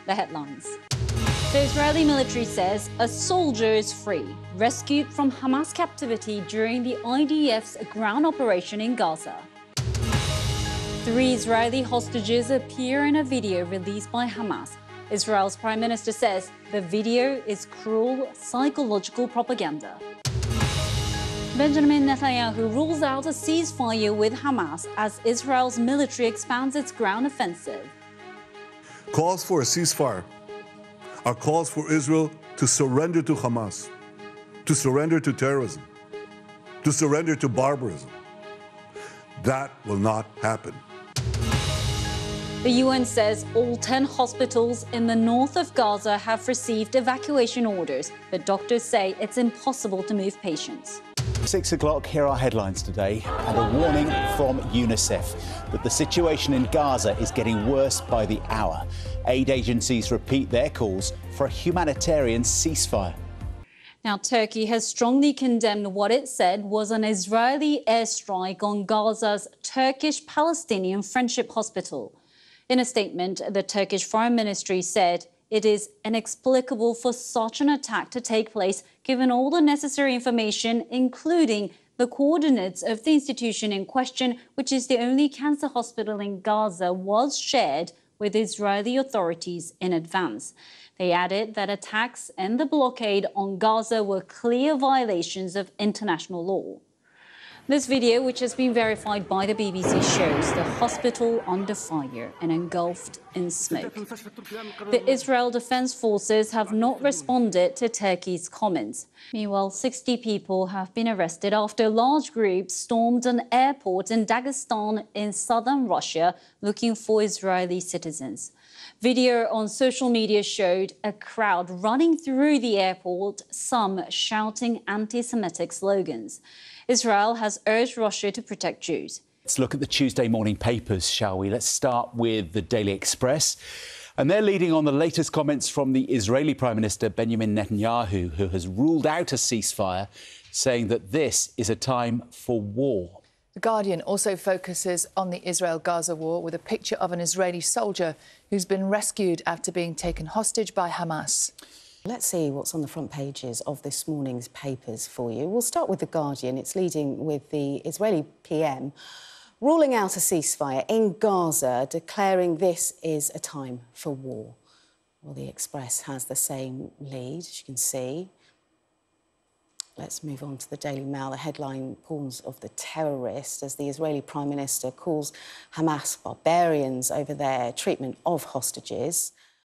the headlines. The Israeli military says a soldier is free, rescued from Hamas captivity during the IDF's ground operation in Gaza. 3 Israeli hostages appear in a video released by Hamas. Israel's Prime Minister says the video is cruel psychological propaganda. Benjamin Netanyahu rules out a ceasefire with Hamas as Israel's military expands its ground offensive. Calls for a ceasefire are calls for Israel to surrender to Hamas, to surrender to terrorism, to surrender to barbarism. That will not happen. The UN says all 10 hospitals in the north of Gaza have received evacuation orders, but doctors say it's impossible to move patients. 6 o'clock, here are headlines today, and a warning from UNICEF that the situation in Gaza is getting worse by the hour. Aid agencies repeat their calls for a humanitarian ceasefire. Now, Turkey has strongly condemned what it said was an Israeli airstrike on Gaza's Turkish-Palestinian Friendship Hospital. In a statement, the Turkish Foreign Ministry said it is inexplicable for such an attack to take place, given all the necessary information, including the coordinates of the institution in question, which is the only cancer hospital in Gaza, was shared with Israeli authorities in advance. They added that attacks and the blockade on Gaza were clear violations of international law. This video, which has been verified by the BBC, shows the hospital under fire and engulfed in smoke. The Israel Defense Forces have not responded to Turkey's comments. Meanwhile, 60 people have been arrested after large groups stormed an airport in Dagestan in southern Russia looking for Israeli citizens. Video on social media showed a crowd running through the airport, some shouting anti-Semitic slogans. Israel has urged Russia to protect Jews. Let's look at the Tuesday morning papers, shall we? Let's start with the Daily Express. And they're leading on the latest comments from the Israeli Prime Minister Benjamin Netanyahu, who has ruled out a ceasefire, saying that this is a time for war. The Guardian also focuses on the Israel-Gaza war with a picture of an Israeli soldier who's been rescued after being taken hostage by Hamas. Let's see what's on the front pages of this morning's papers for you. We'll start with The Guardian. It's leading with the Israeli PM ruling out a ceasefire in Gaza, declaring this is a time for war. Well, the Express has the same lead, as you can see. Let's move on to the Daily Mail. The headline pawns of the terrorist as the Israeli Prime Minister calls Hamas barbarians over their treatment of hostages.